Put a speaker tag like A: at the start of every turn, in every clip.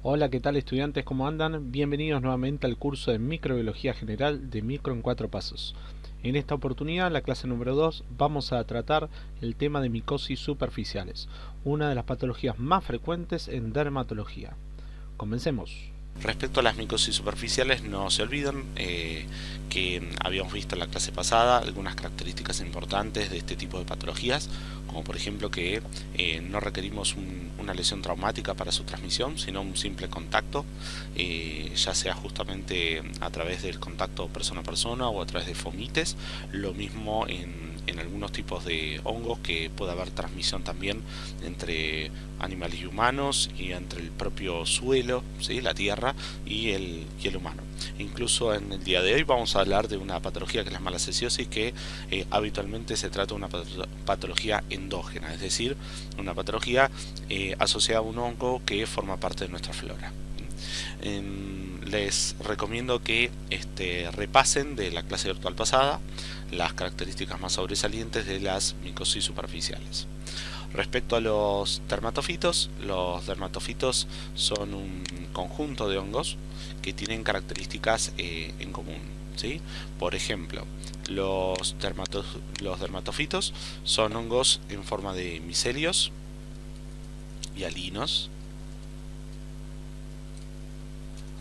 A: Hola, ¿qué tal estudiantes? ¿Cómo andan? Bienvenidos nuevamente al curso de Microbiología General de Micro en 4 Pasos. En esta oportunidad, la clase número 2, vamos a tratar el tema de micosis superficiales, una de las patologías más frecuentes en dermatología. Comencemos.
B: Respecto a las micosis superficiales, no se olviden que habíamos visto en la clase pasada algunas características importantes de este tipo de patologías, como por ejemplo que no requerimos una lesión traumática para su transmisión, sino un simple contacto, ya sea justamente a través del contacto persona a persona o a través de fomites. Lo mismo en algunos tipos de hongos, que puede haber transmisión también entre animales y humanos y entre el propio suelo, ¿sí? La tierra y el humano. Incluso en el día de hoy vamos a hablar de una patología que es la malacesiosis, que habitualmente se trata de una patología endógena, es decir, una patología asociada a un hongo que forma parte de nuestra flora. Les recomiendo que repasen de la clase virtual pasada las características más sobresalientes de las micosis superficiales. Respecto a los dermatofitos son un conjunto de hongos que tienen características en común, ¿sí? Por ejemplo, los dermatofitos son hongos en forma de micelios, hialinos,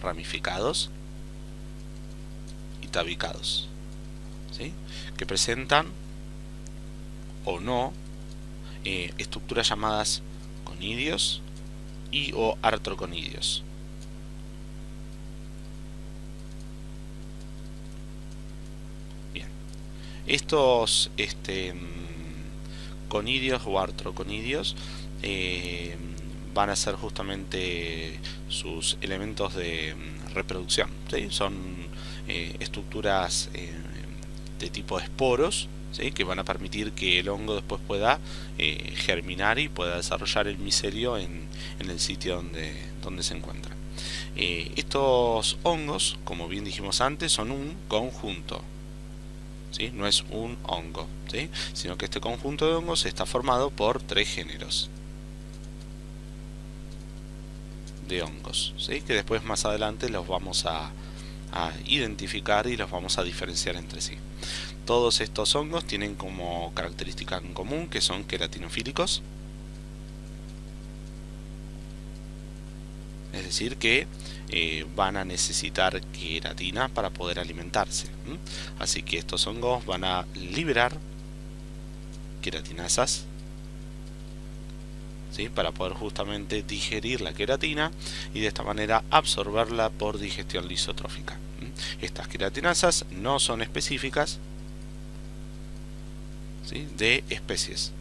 B: ramificados y tabicados, ¿sí? Que presentan o no estructuras llamadas conidios y o artroconidios. Bien, estos conidios o artroconidios van a ser justamente sus elementos de reproducción, ¿sí? Son estructuras de tipo esporos, ¿sí? Que van a permitir que el hongo después pueda germinar y pueda desarrollar el micelio en el sitio donde se encuentra. Estos hongos, como bien dijimos antes, son un conjunto, ¿sí? No es un hongo, ¿sí? Sino que este conjunto de hongos está formado por 3 géneros de hongos, ¿sí? Que después más adelante los vamos a identificar y los vamos a diferenciar entre sí. Todos estos hongos tienen como característica en común que son queratinofílicos, es decir, que van a necesitar queratina para poder alimentarse. Así que estos hongos van a liberar queratinasas, ¿sí? Para poder justamente digerir la queratina y de esta manera absorberla por digestión lisotrófica. Estas queratinasas no son específicas, ¿sí? De especies,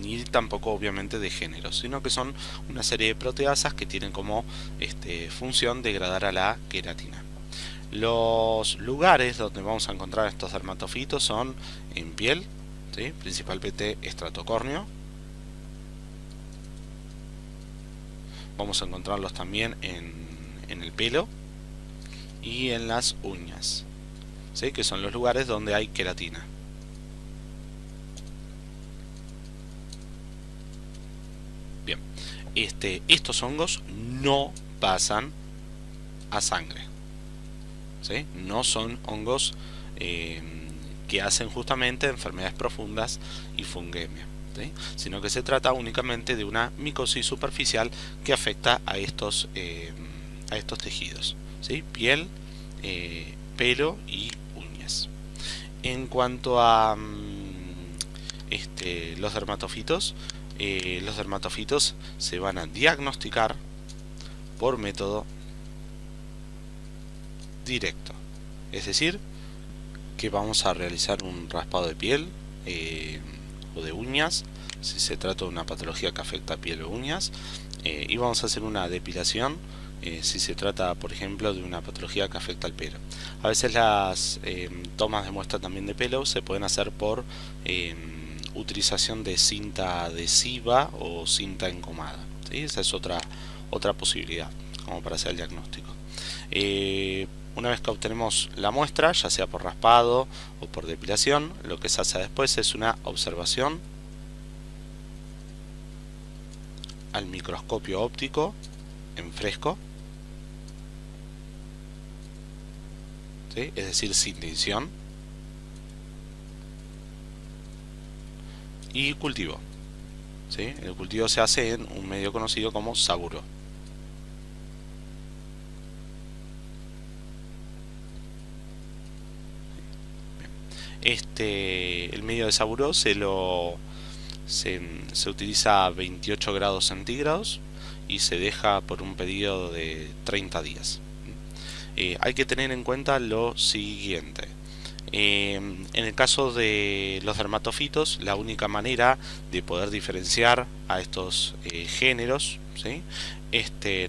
B: ni tampoco obviamente de géneros, sino que son una serie de proteasas que tienen como función degradar a la queratina. Los lugares donde vamos a encontrar estos dermatofitos son en piel, ¿sí? Principalmente estratocorneo. Vamos a encontrarlos también en el pelo y en las uñas, ¿sí? Que son los lugares donde hay queratina. Bien, estos hongos no pasan a sangre, ¿sí? No son hongos que hacen justamente enfermedades profundas y fungemia, ¿sí? Sino que se trata únicamente de una micosis superficial que afecta a estos tejidos, ¿sí? Piel, pelo y uñas. En cuanto a los dermatofitos se van a diagnosticar por método directo, es decir, que vamos a realizar un raspado de piel o de uñas si se trata de una patología que afecta a piel o uñas, y vamos a hacer una depilación si se trata, por ejemplo, de una patología que afecta al pelo. A veces las tomas de muestra también de pelo se pueden hacer por utilización de cinta adhesiva o cinta encomada, ¿sí? Esa es otra posibilidad como para hacer el diagnóstico. Una vez que obtenemos la muestra, ya sea por raspado o por depilación, lo que se hace después es una observación al microscopio óptico en fresco, ¿sí? Es decir, sin tinción, y cultivo, ¿sí? El cultivo se hace en un medio conocido como saburo. El medio de saburo se utiliza a 28 grados centígrados y se deja por un periodo de 30 días. Hay que tener en cuenta lo siguiente. En el caso de los dermatofitos, la única manera de poder diferenciar a estos géneros, ¿sí?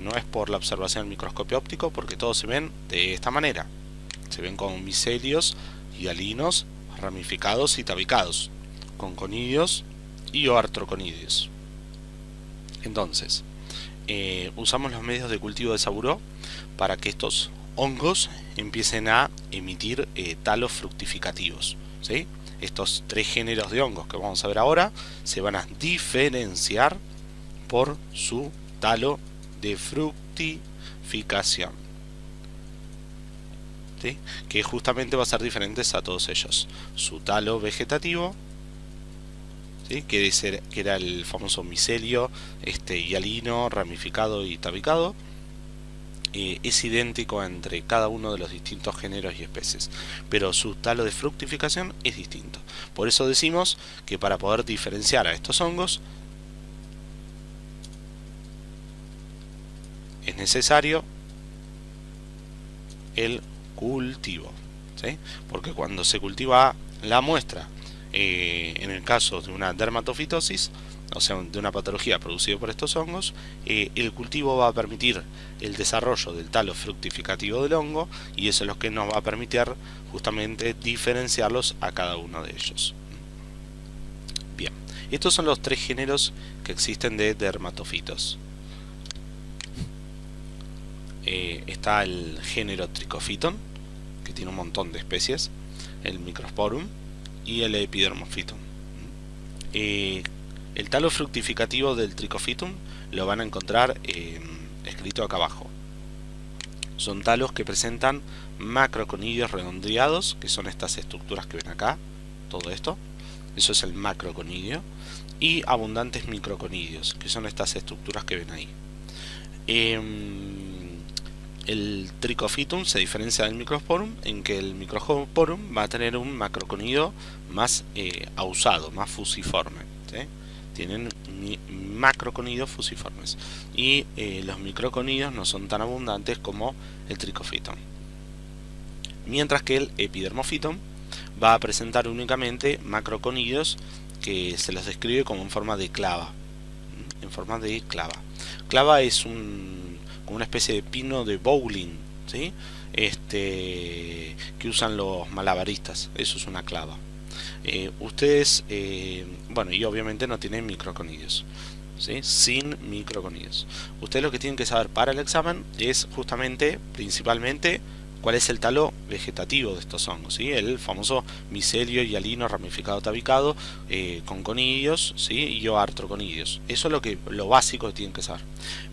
B: No es por la observación al microscopio óptico, porque todos se ven de esta manera. Se ven con micelios, hialinos, ramificados y tabicados, con conidios y o artroconidios. Entonces, usamos los medios de cultivo de saburo para que estos hongos empiecen a emitir talos fructificativos, ¿sí? Estos tres géneros de hongos que vamos a ver ahora se van a diferenciar por su talo de fructificación, ¿sí? Que justamente va a ser diferente a todos ellos. Su talo vegetativo, ¿sí? Que era el famoso micelio hialino, ramificado y tabicado, es idéntico entre cada uno de los distintos géneros y especies, pero su talo de fructificación es distinto. Por eso decimos que para poder diferenciar a estos hongos es necesario el cultivo, ¿sí? Porque cuando se cultiva la muestra, en el caso de una dermatofitosis, o sea, de una patología producida por estos hongos, el cultivo va a permitir el desarrollo del talo fructificativo del hongo, y eso es lo que nos va a permitir justamente diferenciarlos a cada uno de ellos. Bien, estos son los tres géneros que existen de dermatofitos. Está el género Trichophyton, que tiene un montón de especies, el Microsporum y el Epidermophyton. El talo fructificativo del Trichophyton lo van a encontrar escrito acá abajo. Son talos que presentan macroconidios redondeados, que son estas estructuras que ven acá, todo esto, eso es el macroconidio, y abundantes microconidios, que son estas estructuras que ven ahí. El Trichophyton se diferencia del Microsporum en que el Microsporum va a tener un macroconidio más ausado, más fusiforme, ¿sí? Tienen macroconidios fusiformes, y los microconidios no son tan abundantes como el Trichophyton. Mientras que el Epidermophyton va a presentar únicamente macroconidios que se los describe como en forma de clava. En forma de clava. Clava es como una especie de pino de bowling, ¿sí? Que usan los malabaristas. Eso es una clava. Ustedes, bueno, y obviamente no tienen microconidios, ¿sí? Sin microconidios. Ustedes lo que tienen que saber para el examen es justamente, principalmente, cuál es el talo vegetativo de estos hongos, ¿sí? El famoso micelio hialino ramificado tabicado, con conidios, ¿sí? Y o artroconidios. Eso es lo básico que tienen que saber.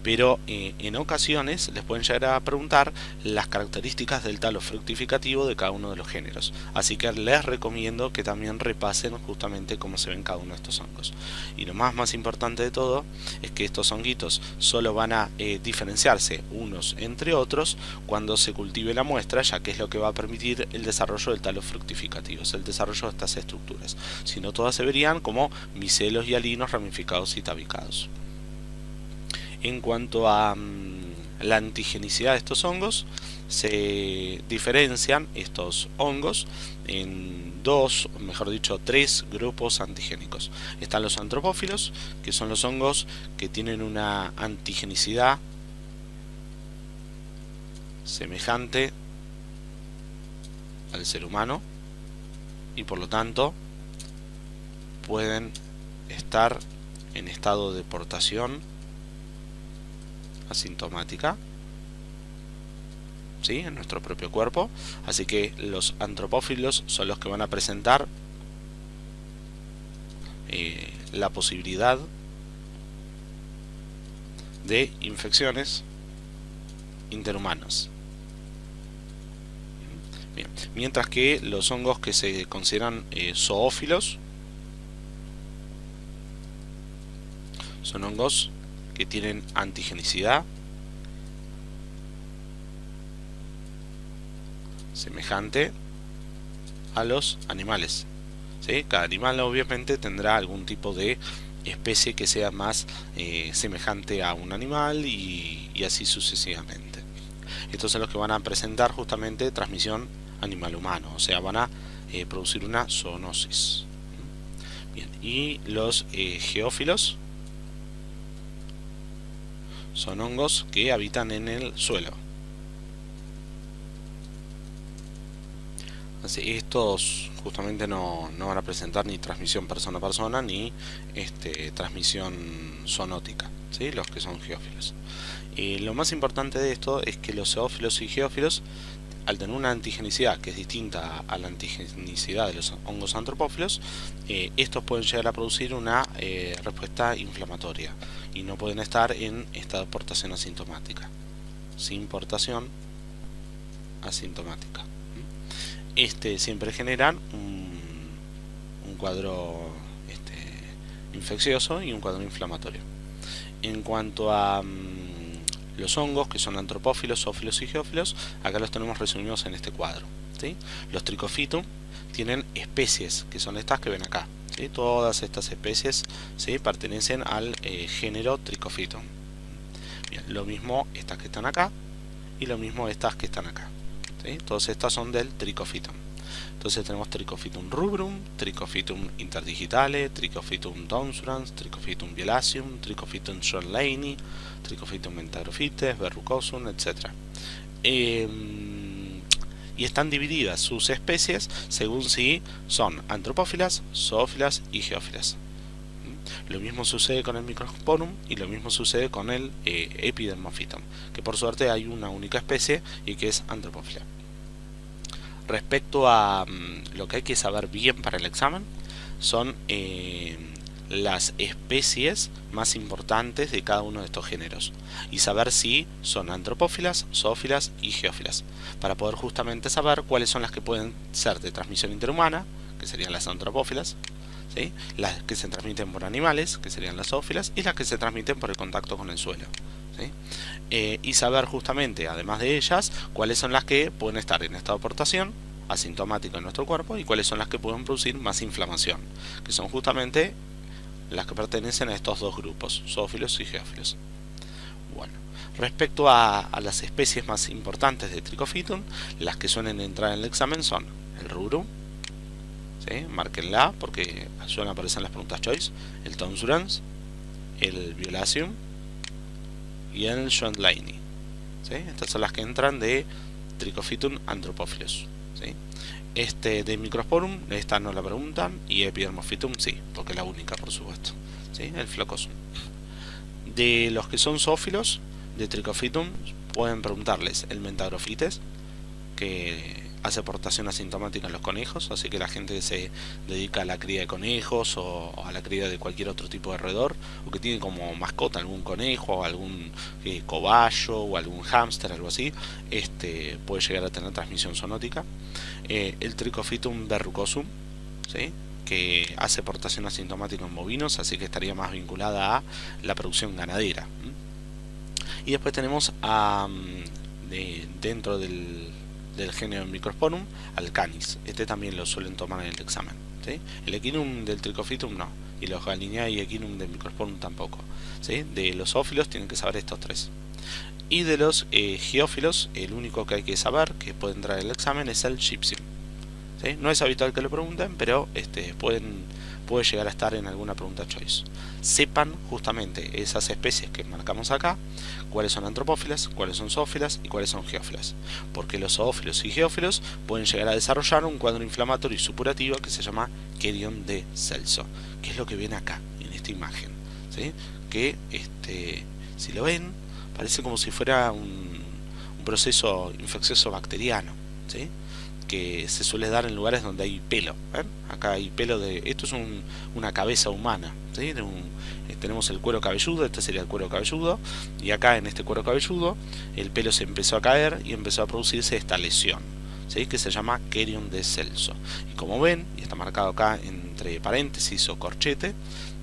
B: Pero en ocasiones les pueden llegar a preguntar las características del talo fructificativo de cada uno de los géneros. Así que les recomiendo que también repasen justamente cómo se ven cada uno de estos hongos. Y lo más importante de todo es que estos honguitos solo van a diferenciarse unos entre otros cuando se cultive la muestra, ya que es lo que va a permitir el desarrollo del talo fructificativo, es el desarrollo de estas estructuras. Si no, todas se verían como micelos hialinos ramificados y tabicados. En cuanto a la antigenicidad de estos hongos, se diferencian estos hongos en dos, mejor dicho, tres grupos antigénicos. Están los antropófilos, que son los hongos que tienen una antigenicidad semejante al ser humano y por lo tanto pueden estar en estado de portación asintomática, ¿sí? En nuestro propio cuerpo. Así que los antropófilos son los que van a presentar la posibilidad de infecciones interhumanos. Bien. Mientras que los hongos que se consideran zoófilos son hongos que tienen antigenicidad semejante a los animales. ¿Sí? Cada animal obviamente tendrá algún tipo de especie que sea más semejante a un animal y así sucesivamente. Estos son los que van a presentar justamente transmisión animal-humano, o sea, van a producir una zoonosis. Bien, y los geófilos son hongos que habitan en el suelo. Así, estos justamente no van a presentar ni transmisión persona a persona ni transmisión zoonótica, ¿sí? Los que son geófilos. Lo más importante de esto es que los zoófilos y geófilos, al tener una antigenicidad que es distinta a la antigenicidad de los hongos antropófilos, estos pueden llegar a producir una respuesta inflamatoria y no pueden estar en estado de portación asintomática. Sin portación asintomática. Siempre generan un cuadro infeccioso y un cuadro inflamatorio. En cuanto a los hongos, que son antropófilos, zoófilos y geófilos, acá los tenemos resumidos en este cuadro, ¿sí? Los Trichophytum tienen especies, que son estas que ven acá, ¿sí? Todas estas especies, ¿sí?, pertenecen al género Trichophytum. Bien, lo mismo estas que están acá y lo mismo estas que están acá, ¿sí? Todas estas son del Trichophytum. Entonces tenemos Trichophytum rubrum, Trichophytum interdigitale, Trichophytum downsurans, Trichophytum violaceum, Trichophytum schonleini, Trichophytum mentagrophytes, verrucosum, etc. Y están divididas sus especies según si son antropófilas, zoófilas y geófilas. Lo mismo sucede con el Microsporum y lo mismo sucede con el Epidermophytum, que por suerte hay una única especie y que es antropófila. Respecto a lo que hay que saber bien para el examen, son las especies más importantes de cada uno de estos géneros y saber si son antropófilas, zoófilas y geófilas, para poder justamente saber cuáles son las que pueden ser de transmisión interhumana, que serían las antropófilas, ¿sí?, las que se transmiten por animales, que serían las zoófilas, y las que se transmiten por el contacto con el suelo, ¿sí? Y saber justamente, además de ellas, cuáles son las que pueden estar en estado de portación asintomático en nuestro cuerpo y cuáles son las que pueden producir más inflamación, que son justamente las que pertenecen a estos dos grupos, zoófilos y geófilos. Bueno, respecto a las especies más importantes de Trichophytum, las que suelen entrar en el examen son el rubrum, ¿sí?, márquenla porque suelen aparecer en las preguntas choice, el Tomsurans, el Violaceum y el Schondleini, ¿sí? Estas son las que entran de Trichophytum antropófilos, ¿sí? De Microsporum, esta no la preguntan, y Epidermophytum sí, porque es la única, por supuesto, ¿sí?, el Flocosum. De los que son zoófilos de Trichophytum pueden preguntarles el Mentagrophytes, que hace portación asintomática en los conejos, así que la gente que se dedica a la cría de conejos o a la cría de cualquier otro tipo de roedor, o que tiene como mascota algún conejo o algún cobayo o algún hámster, algo así, puede llegar a tener transmisión zoonótica. El Trichophytum verrucosum, ¿sí?, que hace portación asintomática en bovinos, así que estaría más vinculada a la producción ganadera. Y después tenemos dentro del género Microsporum al Canis. También lo suelen tomar en el examen, ¿sí? El Echinum del Trichophytum no, y los Gallinae y Echinum del Microsporum tampoco, ¿sí? De los zoófilos tienen que saber estos tres. Y de los geófilos, el único que hay que saber que puede entrar en el examen es el Gypsium, ¿sí? No es habitual que lo pregunten, pero puede llegar a estar en alguna pregunta choice. Sepan justamente esas especies que marcamos acá, cuáles son antropófilas, cuáles son zoófilas y cuáles son geófilas, porque los zoófilos y geófilos pueden llegar a desarrollar un cuadro inflamatorio y supurativo que se llama Querion de Celso, que es lo que ven acá en esta imagen, ¿sí?, que si lo ven parece como si fuera un proceso infeccioso bacteriano, ¿sí? que se suele dar en lugares donde hay pelo. ¿Ven? Acá hay pelo de... Esto es una cabeza humana, ¿sí? Tenemos el cuero cabelludo, este sería el cuero cabelludo, y acá en este cuero cabelludo el pelo se empezó a caer y empezó a producirse esta lesión, ¿sí? Que se llama querion de Celso. Y como ven, y está marcado acá entre paréntesis o corchete,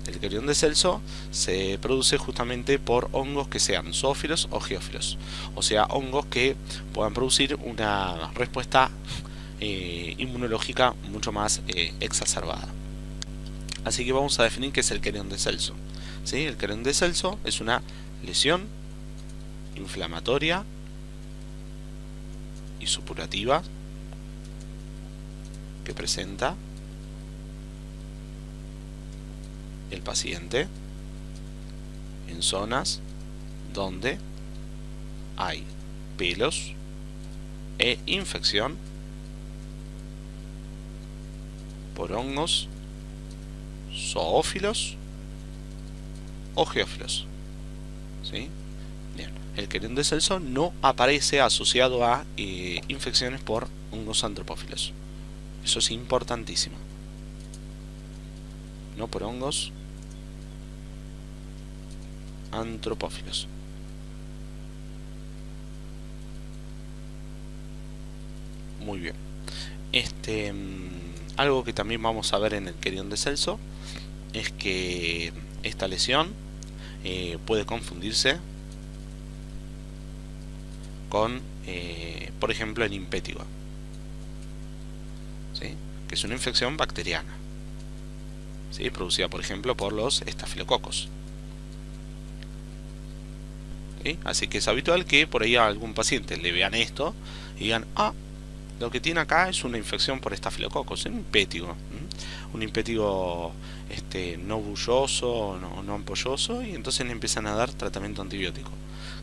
B: el querion de Celso se produce justamente por hongos que sean zoófilos o geófilos, o sea, hongos que puedan producir una respuesta inmunológica mucho más exacerbada. Así que vamos a definir qué es el querion de Celso. ¿Sí? El querion de Celso es una lesión inflamatoria y supurativa que presenta el paciente en zonas donde hay pelos e infección por hongos zoófilos o geófilos. ¿Sí? Bien. El querion de Celso no aparece asociado a infecciones por hongos antropófilos. Eso es importantísimo. No por hongos antropófilos. Muy bien. Algo que también vamos a ver en el querion de Celso es que esta lesión puede confundirse con, por ejemplo, el impétigo, ¿sí? Que es una infección bacteriana, ¿sí? Producida, por ejemplo, por los estafilococos. ¿Sí? Así que es habitual que por ahí a algún paciente le vean esto y digan, ah, lo que tiene acá es una infección por estafilococos, un impétigo, un impétigo no bulloso, no ampolloso, y entonces le empiezan a dar tratamiento antibiótico.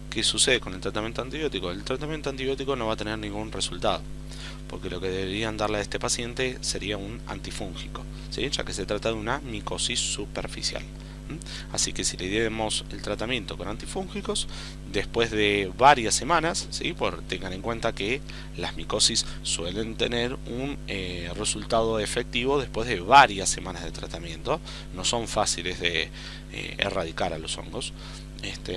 B: ¿Qué sucede con el tratamiento antibiótico? El tratamiento antibiótico no va a tener ningún resultado, porque lo que deberían darle a este paciente sería un antifúngico, ¿sí? Ya que se trata de una micosis superficial. Así que si le demos el tratamiento con antifúngicos, después de varias semanas, ¿sí? Tengan en cuenta que las micosis suelen tener un resultado efectivo después de varias semanas de tratamiento. No son fáciles de erradicar a los hongos.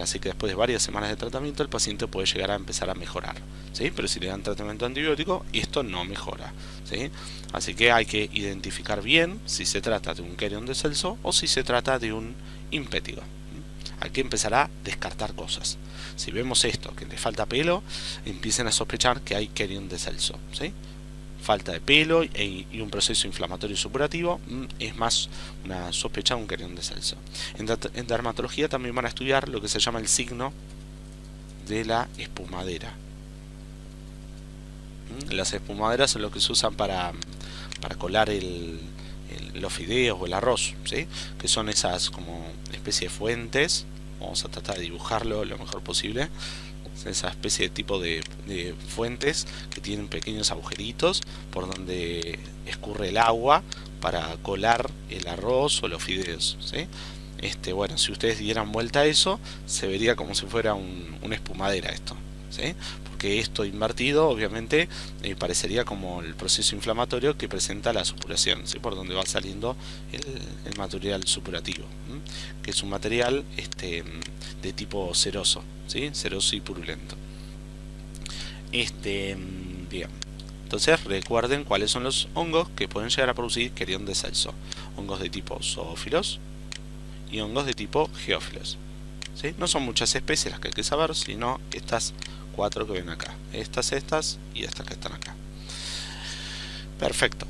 B: Así que después de varias semanas de tratamiento el paciente puede llegar a empezar a mejorar, ¿sí? Pero si le dan tratamiento antibiótico, esto no mejora, ¿sí? Así que hay que identificar bien si se trata de un querion de Celso o si se trata de un impétigo. Hay que empezar a descartar cosas. Si vemos esto, que le falta pelo, empiecen a sospechar que hay querion de Celso, ¿sí? Falta de pelo y un proceso inflamatorio supurativo, es más una sospecha de un querion de Celso. En dermatología también van a estudiar lo que se llama el signo de la espumadera. Las espumaderas son lo que se usan para colar los fideos o el arroz, ¿sí? Que son esas como especie de fuentes. Vamos a tratar de dibujarlo lo mejor posible. Esa especie de tipo de fuentes que tienen pequeños agujeritos por donde escurre el agua para colar el arroz o los fideos, ¿sí? Bueno, si ustedes dieran vuelta a eso, se vería como si fuera una espumadera esto, ¿sí? Porque esto invertido obviamente parecería como el proceso inflamatorio que presenta la supuración, ¿sí? Por donde va saliendo el material supurativo, ¿sí? Que es un material de tipo ceroso, ¿sí? Ceroso y purulento. Bien. Entonces recuerden cuáles son los hongos que pueden llegar a producir querion de Celso. Hongos de tipo zoófilos y hongos de tipo geófilos, ¿sí? No son muchas especies las que hay que saber, sino estas 4 que ven acá. Estas y estas que están acá. Perfecto.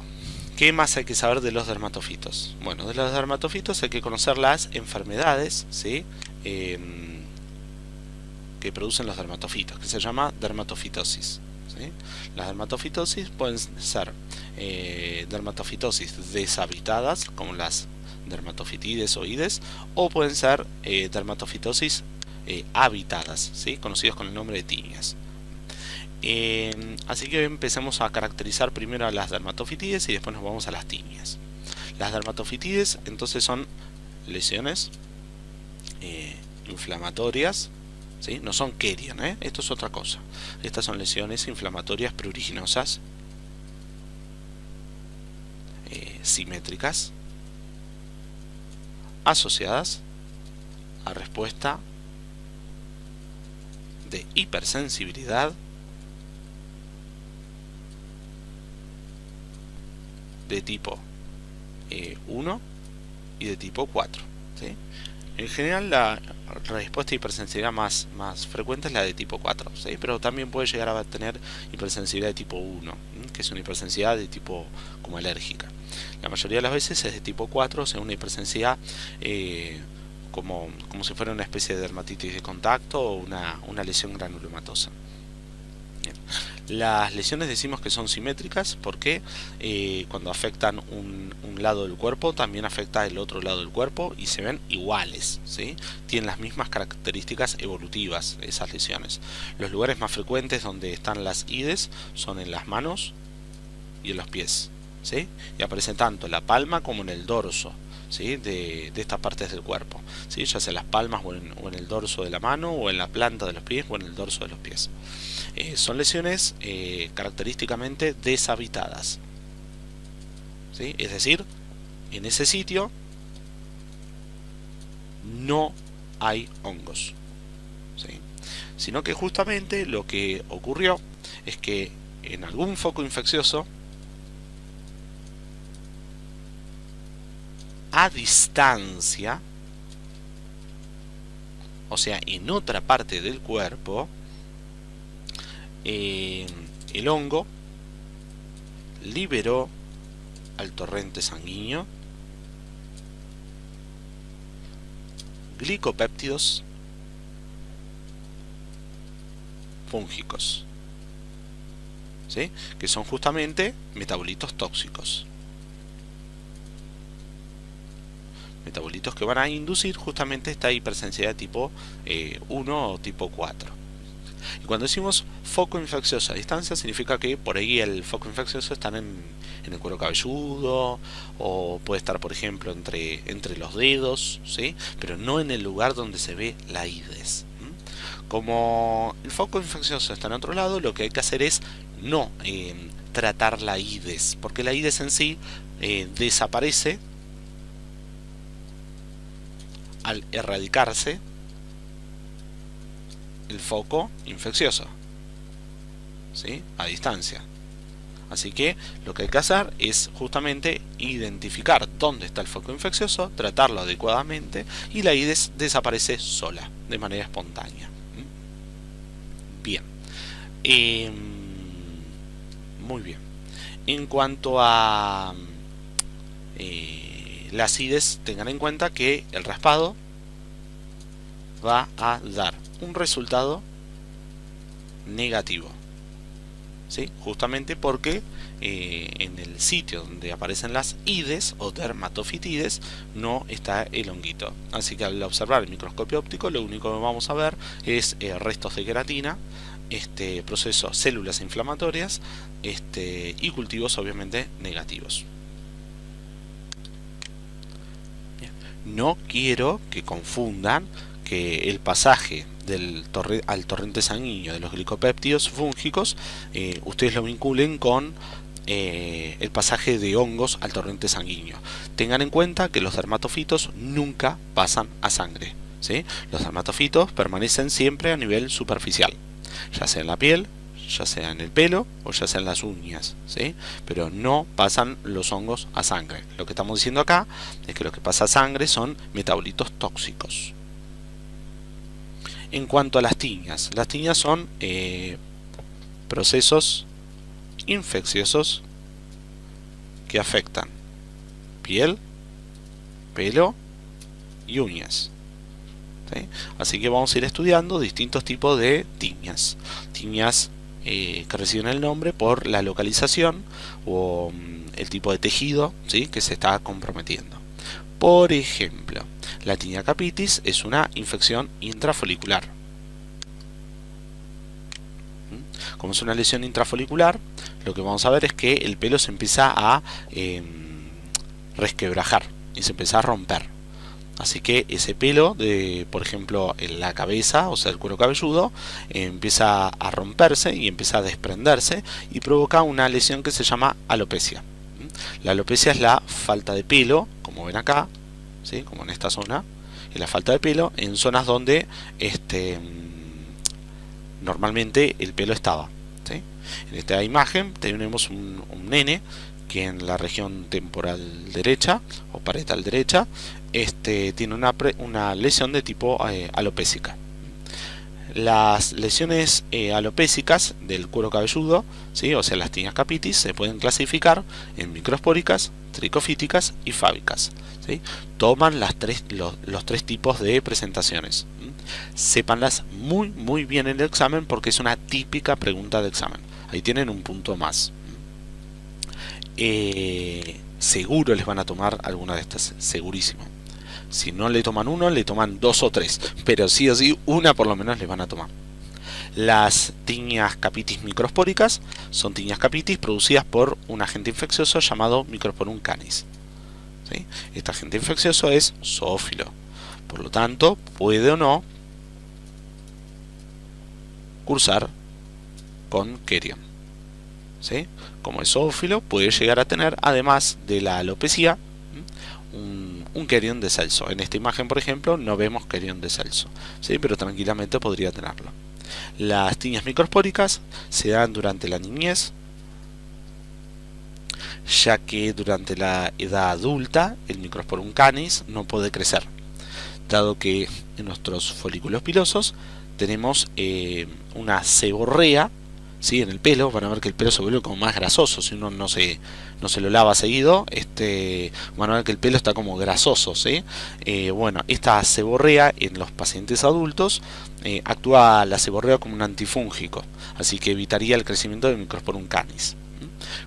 B: ¿Qué más hay que saber de los dermatofitos? Bueno, de los dermatofitos hay que conocer las enfermedades, ¿sí? Que producen los dermatofitos, que se llama dermatofitosis, ¿sí? Las dermatofitosis pueden ser dermatofitosis deshabitadas, como las dermatofitides o ides, o pueden ser dermatofitosis habitadas, ¿sí? Conocidos con el nombre de tiñas. Así que empecemos a caracterizar primero a las dermatofitides y después nos vamos a las tiñas. Las dermatofitides entonces son lesiones inflamatorias, ¿sí? No son querion, esto es otra cosa. Estas son lesiones inflamatorias pruriginosas simétricas asociadas a respuesta de hipersensibilidad de tipo 1 y de tipo 4, ¿sí? En general la respuesta de hipersensibilidad más frecuente es la de tipo 4, ¿sí? Pero también puede llegar a tener hipersensibilidad de tipo 1, que es una hipersensibilidad de tipo como alérgica. La mayoría de las veces es de tipo 4, o sea, una hipersensibilidad como si fuera una especie de dermatitis de contacto o una lesión granulomatosa. Bien. Las lesiones decimos que son simétricas porque cuando afectan un lado del cuerpo también afecta el otro lado del cuerpo y se ven iguales, ¿sí? Tienen las mismas características evolutivas esas lesiones. Los lugares más frecuentes donde están las IDES son en las manos y en los pies, ¿sí? Y aparecen tanto en la palma como en el dorso, ¿sí? de estas partes del cuerpo, ¿sí? Ya sea en las palmas o en el dorso de la mano o en la planta de los pies o en el dorso de los pies. Son lesiones característicamente deshabitadas, ¿sí? Es decir, en ese sitio no hay hongos, ¿sí? Sino que justamente lo que ocurrió es que en algún foco infeccioso a distancia, o sea, en otra parte del cuerpo, el hongo liberó al torrente sanguíneo glicopéptidos fúngicos, ¿sí? Que son justamente metabolitos tóxicos, metabolitos que van a inducir justamente esta hipersensibilidad tipo 1 o tipo 4. Y cuando decimos foco infeccioso a distancia, significa que por ahí el foco infeccioso está en el cuero cabelludo, o puede estar, por ejemplo, entre los dedos, ¿sí? Pero no en el lugar donde se ve la IDES. Como el foco infeccioso está en otro lado, lo que hay que hacer es no tratar la IDES, porque la IDES en sí desaparece al erradicarse el foco infeccioso, ¿sí? A distancia. Así que lo que hay que hacer es justamente identificar dónde está el foco infeccioso, tratarlo adecuadamente y la IDES desaparece sola, de manera espontánea. Bien. Muy bien. En cuanto a las IDES, tengan en cuenta que el raspado va a dar un resultado negativo, ¿sí? Justamente porque en el sitio donde aparecen las IDES o dermatofitides no está el honguito. Así que al observar el microscopio óptico lo único que vamos a ver es restos de queratina, procesos, células inflamatorias y cultivos obviamente negativos. Bien. No quiero que confundan que el pasaje al torrente sanguíneo de los glicopéptidos fúngicos ustedes lo vinculen con el pasaje de hongos al torrente sanguíneo. Tengan en cuenta que los dermatofitos nunca pasan a sangre, ¿sí? Los dermatofitos permanecen siempre a nivel superficial, ya sea en la piel, ya sea en el pelo o ya sea en las uñas, ¿sí? Pero no pasan los hongos a sangre. Lo que estamos diciendo acá es que lo que pasa a sangre son metabolitos tóxicos. En cuanto a las tiñas son procesos infecciosos que afectan piel, pelo y uñas, ¿sí? Así que vamos a ir estudiando distintos tipos de tiñas. Tiñas que reciben el nombre por la localización o el tipo de tejido, ¿sí? Que se está comprometiendo. Por ejemplo, la tiña capitis es una infección intrafolicular. Como es una lesión intrafolicular, lo que vamos a ver es que el pelo se empieza a resquebrajar y se empieza a romper. Así que ese pelo, por ejemplo en la cabeza, o sea el cuero cabelludo, empieza a romperse y empieza a desprenderse y provoca una lesión que se llama alopecia. La alopecia es la falta de pelo, como ven acá, ¿sí? Como en esta zona, y la falta de pelo en zonas donde normalmente el pelo estaba, ¿sí? En esta imagen tenemos un nene que en la región temporal derecha o parietal derecha tiene una lesión de tipo alopésica. Las lesiones alopésicas del cuero cabelludo, ¿sí? O sea, las tinnias capitis, se pueden clasificar en microspóricas, tricofíticas y fábicas, ¿sí? Toman los tres tipos de presentaciones. Sépanlas muy bien en el examen porque es una típica pregunta de examen. Ahí tienen un punto más. Seguro les van a tomar alguna de estas, segurísimo. Si no le toman uno, le toman 2 o 3, pero sí o sí una por lo menos les van a tomar. Las tinnias capitis microspóricas son tinnias capitis producidas por un agente infeccioso llamado Microsporum canis, ¿sí? Este agente infeccioso es zoófilo, por lo tanto puede o no cursar con querion, ¿sí? Como es zoófilo, puede llegar a tener, además de la alopecia, un querion de Celso. En esta imagen, por ejemplo, no vemos querion de Celso, ¿sí? Pero tranquilamente podría tenerlo. Las tinnias microspóricas se dan durante la niñez, ya que durante la edad adulta el Microsporum canis no puede crecer, dado que en nuestros folículos pilosos tenemos una seborrea, ¿sí? En el pelo. Van a ver que el pelo se vuelve como más grasoso si uno no se lo lava seguido. Van a ver que el pelo está como grasoso, ¿sí? Bueno, esta seborrea en los pacientes adultos actúa la seborrea como un antifúngico, así que evitaría el crecimiento del Microsporum canis.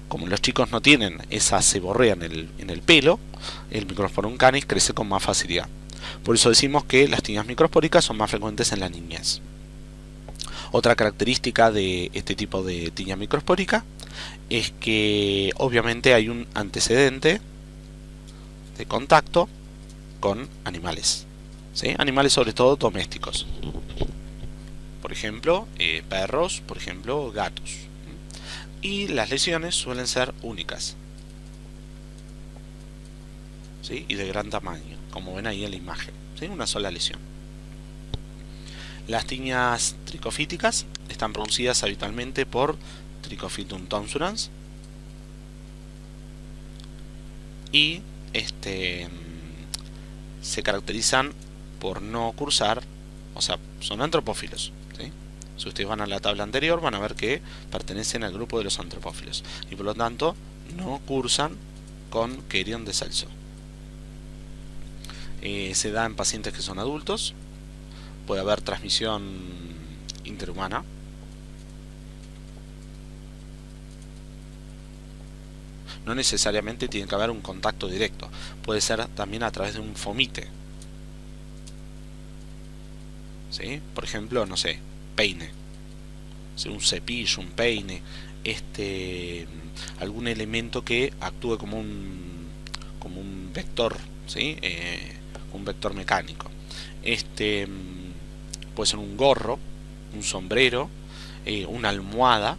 B: Como los chicos no tienen esa seborrea en el pelo, el Microsporum canis crece con más facilidad. Por eso decimos que las tinnias microspóricas son más frecuentes en la niñez. Otra característica de este tipo de tinnia microspórica es que obviamente hay un antecedente de contacto con animales, ¿sí? Animales sobre todo domésticos, por ejemplo perros, por ejemplo gatos, y las lesiones suelen ser únicas, ¿sí? Y de gran tamaño, como ven ahí en la imagen, ¿sí? Una sola lesión. Las tinnias tricofíticas están producidas habitualmente por Trichophytum tonsurans y se caracterizan por no cursar, o sea, son antropófilos, ¿sí? Si ustedes van a la tabla anterior van a ver que pertenecen al grupo de los antropófilos y por lo tanto no cursan con querion de Celso. Se da en pacientes que son adultos. Puede haber transmisión interhumana. No necesariamente tiene que haber un contacto directo. Puede ser también a través de un fomite, ¿sí? Por ejemplo, no sé, peine, ¿sí? Un cepillo, un peine, algún elemento que actúe como un vector, ¿sí? Un vector mecánico. Puede ser un gorro, un sombrero, una almohada.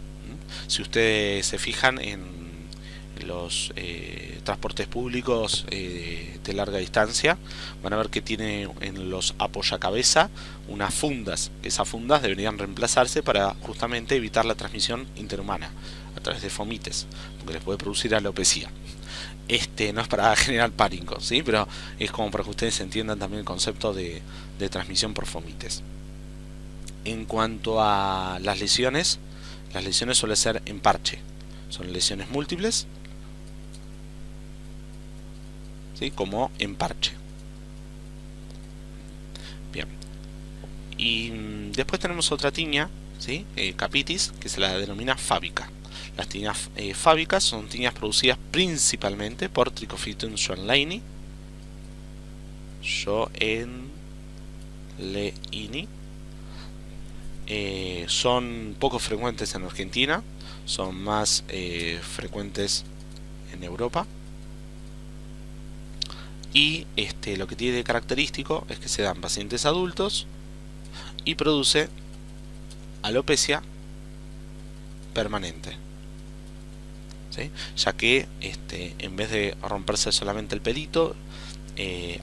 B: Si ustedes se fijan en los transportes públicos de larga distancia, van a ver que tiene en los apoyacabezas unas fundas. Esas fundas deberían reemplazarse para justamente evitar la transmisión interhumana a través de fomites, porque les puede producir alopecia. No es para generar pánico, ¿sí? Pero es como para que ustedes entiendan también el concepto de transmisión por fomites. En cuanto a las lesiones suelen ser en parche, son lesiones múltiples, ¿sí? Como en parche. Bien. Y después tenemos otra tinnia, ¿sí? Capitis, que se la denomina fábica. Las tinnias fábicas son tinnias producidas principalmente por Trichophytum schwanleini, son poco frecuentes en Argentina, son más frecuentes en Europa. Y lo que tiene de característico es que se dan pacientes adultos y produce alopecia permanente, ¿sí? Ya que en vez de romperse solamente el pelito,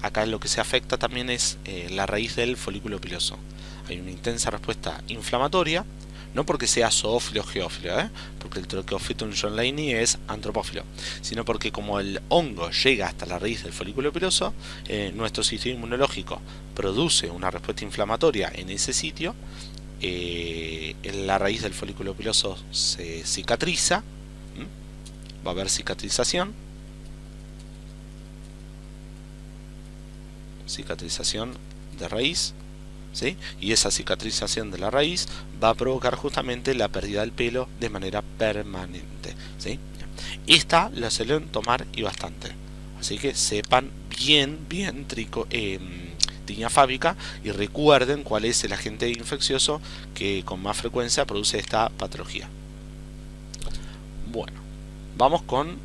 B: acá lo que se afecta también es la raíz del folículo piloso. Hay una intensa respuesta inflamatoria, no porque sea zoófilo o geófilo, porque el Trichophytum johnleyni es antropófilo, sino porque como el hongo llega hasta la raíz del folículo piloso, nuestro sistema inmunológico produce una respuesta inflamatoria en ese sitio, en la raíz del folículo piloso se cicatriza, va a haber cicatrización de raíz, ¿sí? Y esa cicatrización de la raíz va a provocar justamente la pérdida del pelo de manera permanente, ¿sí? Esta la suelen tomar y bastante, así que sepan bien tiña fábica y recuerden cuál es el agente infeccioso que con más frecuencia produce esta patología. Bueno, vamos con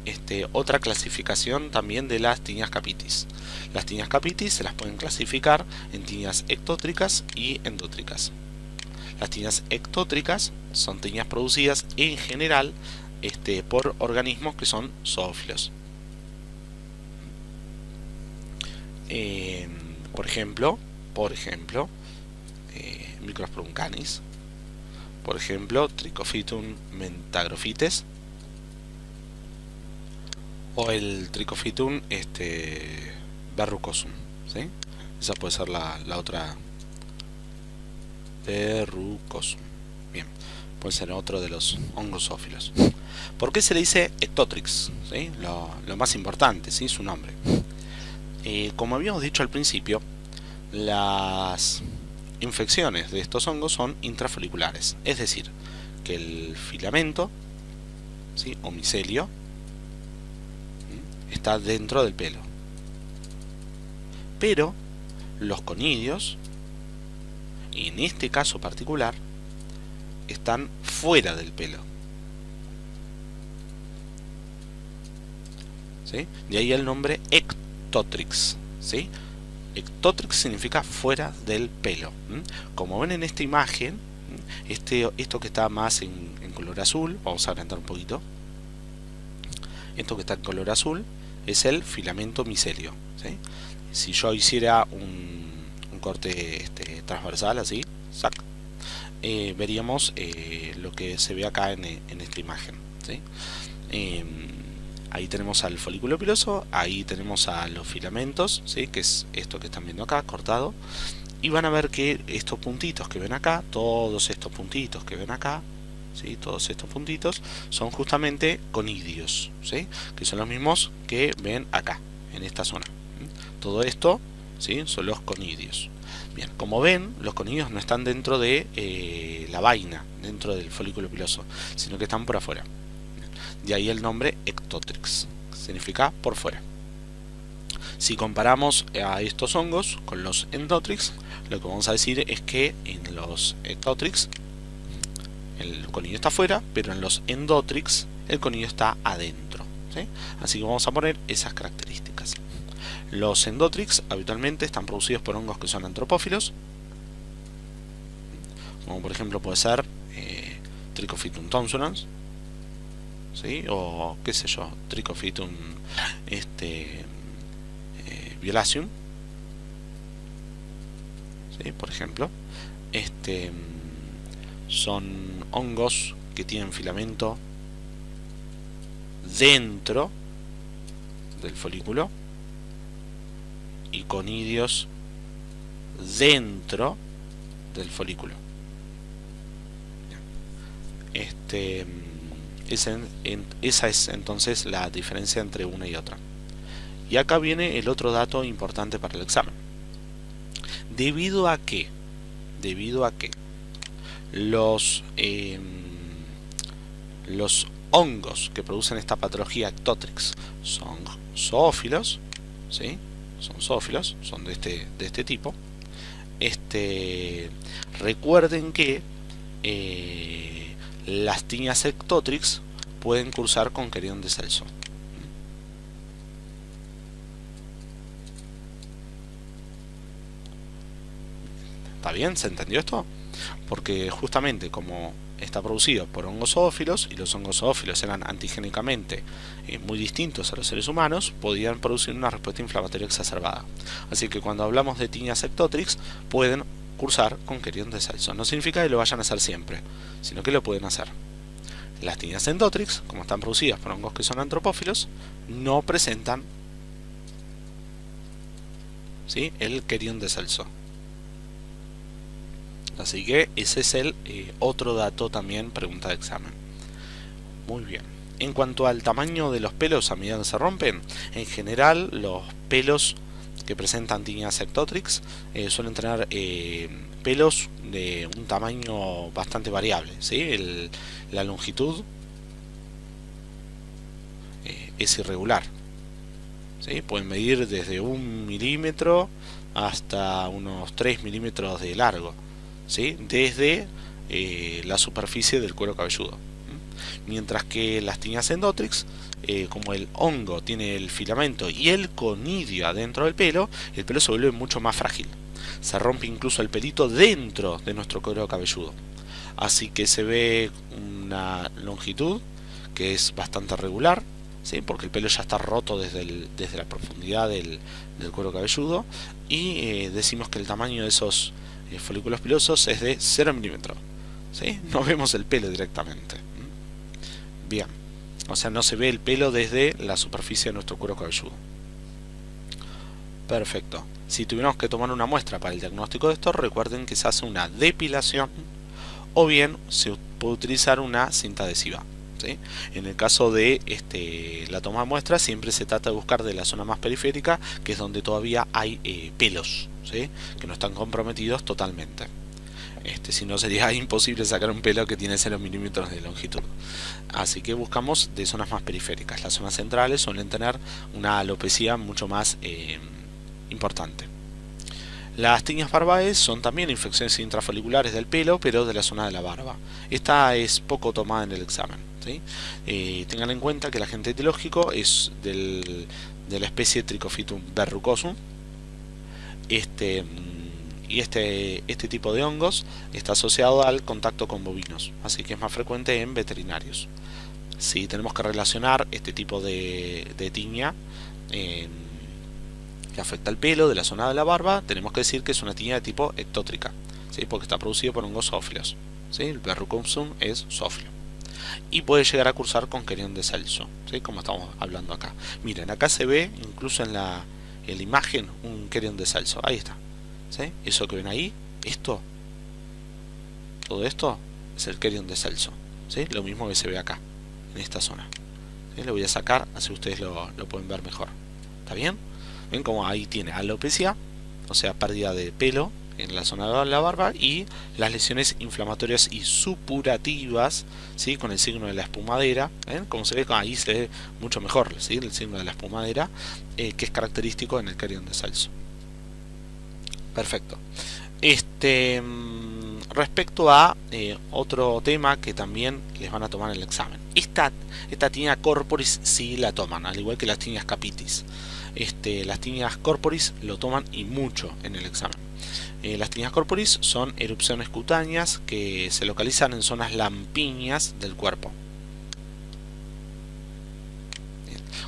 B: otra clasificación también de las tiñas capitis. Las tiñas capitis se las pueden clasificar en tiñas ectótricas y endótricas. Las tiñas ectótricas son tiñas producidas en general por organismos que son zoófilos. Por ejemplo, Microsporum canis, por ejemplo, Trichophytum mentagrophytes, o el Trichophytum verrucosum, ¿sí? Esa puede ser la otra, verrucosum. Bien, puede ser otro de los hongos zoófilos. ¿Por qué se le dice ectotrix? ¿Sí? Lo más importante, ¿sí? Su nombre. Como habíamos dicho al principio, las infecciones de estos hongos son intrafoliculares, es decir, que el filamento, ¿sí? O micelio está dentro del pelo, pero los conidios, en este caso particular, están fuera del pelo, ¿sí? De ahí el nombre ectotrix, ¿sí? Ectotrix significa fuera del pelo. Como ven en esta imagen, esto que está más en color azul, vamos a agrandar un poquito, esto que está en color azul es el filamento micelio, ¿sí? Si yo hiciera un corte transversal así, ¡sac!, veríamos lo que se ve acá en esta imagen, ¿sí? Ahí tenemos al folículo piloso, ahí tenemos a los filamentos, ¿sí? Que es esto que están viendo acá, cortado. Y van a ver que estos puntitos que ven acá, todos estos puntitos que ven acá, ¿sí? Todos estos puntitos son justamente conidios, ¿sí? Que son los mismos que ven acá, en esta zona. Todo esto, ¿sí? Son los conidios. Bien, como ven, los conidios no están dentro de la vaina, dentro del folículo piloso, sino que están por afuera. De ahí el nombre ectotrix, significa por fuera. Si comparamos a estos hongos con los endotrix, lo que vamos a decir es que en los ectotrix el conidio está afuera, pero en los endotrix el conidio está adentro, ¿sí? Así que vamos a poner esas características. Los endotrix habitualmente están producidos por hongos que son antropófilos, como por ejemplo puede ser Trichophytum thomsonans, ¿sí? O qué sé yo, Trichophytum violaceum, ¿sí? Por ejemplo, son hongos que tienen filamento dentro del folículo y conidios dentro del folículo. Esa es entonces la diferencia entre una y otra. Y acá viene el otro dato importante para el examen. Debido a que los hongos que producen esta patología ectotrix son zoófilos, ¿sí? Son zoófilos, son de este tipo. Recuerden que las tiñas ectotrix pueden cursar con querión de Celso. ¿Está bien? ¿Se entendió esto? Porque justamente como está producido por hongos zoófilos, y los hongos zoófilos eran antigénicamente muy distintos a los seres humanos, podían producir una respuesta inflamatoria exacerbada. Así que cuando hablamos de Tinea sectotrix, pueden cursar con querión de Celso. No significa que lo vayan a hacer siempre, sino que lo pueden hacer. Las Tineas endotrix, como están producidas por hongos que son antropófilos, no presentan, ¿sí?, el querión de Celso. Así que ese es el otro dato también, pregunta de examen. Muy bien. En cuanto al tamaño de los pelos a medida que se rompen, en general los pelos que presentan Tinea sectotrix suelen tener pelos de un tamaño bastante variable, ¿sí? La longitud es irregular, ¿sí? Pueden medir desde 1 milímetro hasta unos 3 milímetros de largo, ¿sí?, desde la superficie del cuero cabelludo. Mientras que las Tineas endotrix, como el hongo tiene el filamento y el conidio adentro del pelo, el pelo se vuelve mucho más frágil. Se rompe incluso el pelito dentro de nuestro cuero cabelludo. Así que se ve una longitud que es bastante regular, ¿sí?, porque el pelo ya está roto desde la profundidad del cuero cabelludo, y decimos que el tamaño de esos folículos pilosos es de 0 milímetros, ¿sí? No vemos el pelo directamente. Bien, o sea, no se ve el pelo desde la superficie de nuestro cuero cabelludo. Perfecto. Si tuviéramos que tomar una muestra para el diagnóstico de esto, recuerden que se hace una depilación o bien se puede utilizar una cinta adhesiva, ¿sí? En el caso de la toma de muestra, siempre se trata de buscar de la zona más periférica, que es donde todavía hay pelos, ¿sí?, que no están comprometidos totalmente. Si no, sería imposible sacar un pelo que tiene 0 milímetros de longitud. Así que buscamos de zonas más periféricas. Las zonas centrales suelen tener una alopecia mucho más importante. Las tiñas barbae son también infecciones intrafoliculares del pelo, pero de la zona de la barba. Esta es poco tomada en el examen, ¿sí? Tengan en cuenta que el agente etiológico es de la especie Trichophytum verrucosum. Y este tipo de hongos está asociado al contacto con bovinos, así que es más frecuente en veterinarios. Si tenemos que relacionar este tipo de tiña que afecta el pelo de la zona de la barba, tenemos que decir que es una tiña de tipo ectótrica, ¿sí?, porque está producido por hongos zoófilos, ¿sí? El verrucosum es zoófilo y puede llegar a cursar con querión de Celso, ¿sí?, como estamos hablando acá. Miren, acá se ve incluso en la imagen un querión de Celso. Ahí está, ¿sí? Eso que ven ahí, todo esto es el querión de Celso, ¿sí?, lo mismo que se ve acá en esta zona, ¿sí? Lo voy a sacar así ustedes lo pueden ver mejor. ¿Está bien? Ven como ahí tiene alopecia, o sea, pérdida de pelo en la zona de la barba, y las lesiones inflamatorias y supurativas, ¿sí?, con el signo de la espumadera. ¿Ven? Como se ve, ahí se ve mucho mejor, ¿sí?, el signo de la espumadera, que es característico en el querión de Celso. Perfecto. Respecto a otro tema que también les van a tomar en el examen, esta tinea corporis sí la toman, al igual que las tineas capitis. Las tineas corporis lo toman y mucho en el examen. Las tineas corporis son erupciones cutáneas que se localizan en zonas lampiñas del cuerpo.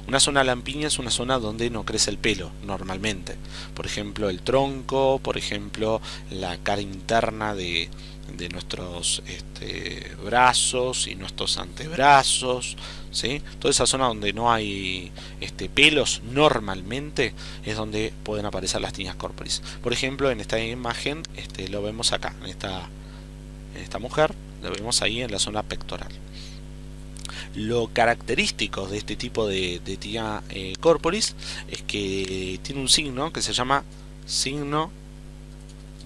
B: Una zona lampiña es una zona donde no crece el pelo normalmente, por ejemplo el tronco, por ejemplo la cara interna de nuestros brazos y nuestros antebrazos, ¿sí? Toda esa zona donde no hay pelos normalmente es donde pueden aparecer las tineas corporis. Por ejemplo, en esta imagen lo vemos acá, en esta mujer, lo vemos ahí en la zona pectoral. Lo característico de este tipo de tinea corporis es que tiene un signo que se llama signo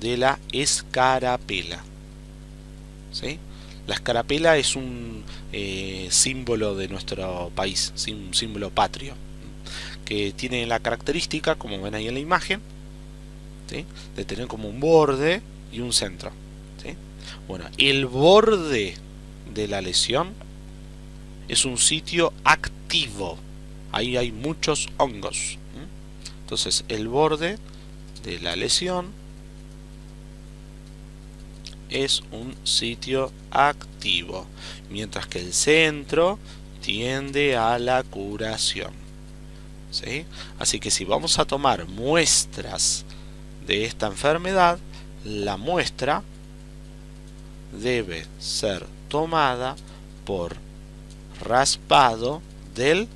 B: de la escarapela, ¿sí? La escarapela es un símbolo de nuestro país, un símbolo patrio, que tiene la característica, como ven ahí en la imagen, ¿sí?, de tener como un borde y un centro, ¿sí? Bueno, el borde de la lesión es un sitio activo, ahí hay muchos hongos. Entonces el borde de la lesión es un sitio activo, mientras que el centro tiende a la curación. ¿Sí? Así que si vamos a tomar muestras de esta enfermedad, la muestra debe ser tomada por raspado del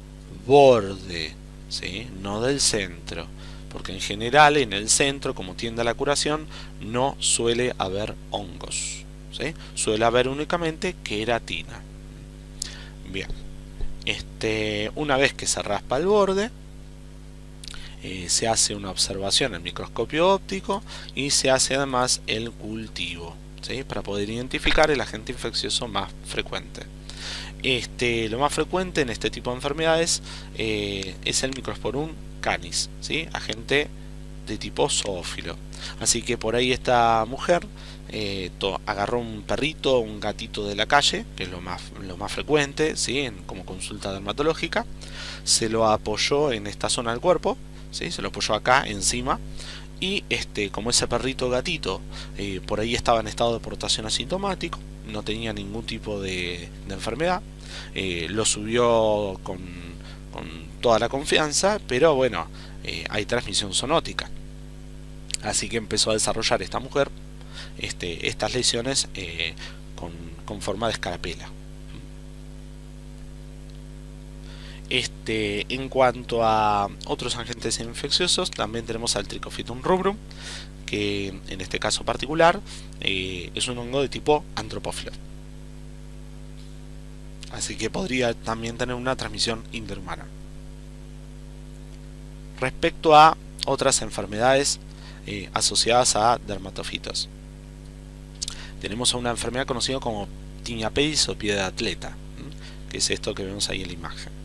B: borde, ¿sí? No del centro, porque en general en el centro, como tiende a la curación, no suele haber hongos, ¿sí? Suele haber únicamente queratina. Bien, una vez que se raspa el borde, se hace una observación en microscopio óptico y se hace además el cultivo, ¿sí? Para poder identificar el agente infeccioso más frecuente. Lo más frecuente en este tipo de enfermedades es el Microsporum canis, ¿sí? Agente de tipo zoófilo. Así que por ahí esta mujer agarró un perrito, un gatito de la calle, que es lo más frecuente, ¿sí? Como consulta dermatológica, se lo apoyó en esta zona del cuerpo, ¿sí? Se lo apoyó acá encima, y como ese perrito gatito por ahí estaba en estado de portación asintomático, no tenía ningún tipo de enfermedad, lo subió con toda la confianza, pero bueno, hay transmisión zoonótica, así que empezó a desarrollar esta mujer estas lesiones con forma de escarapela. En cuanto a otros agentes infecciosos, también tenemos al Trichophytum rubrum, que en este caso particular es un hongo de tipo antropófilo, así que podría también tener una transmisión interhumana. Respecto a otras enfermedades asociadas a dermatofitos, tenemos a una enfermedad conocida como tinea pedis o pie de atleta, que es esto que vemos ahí en la imagen.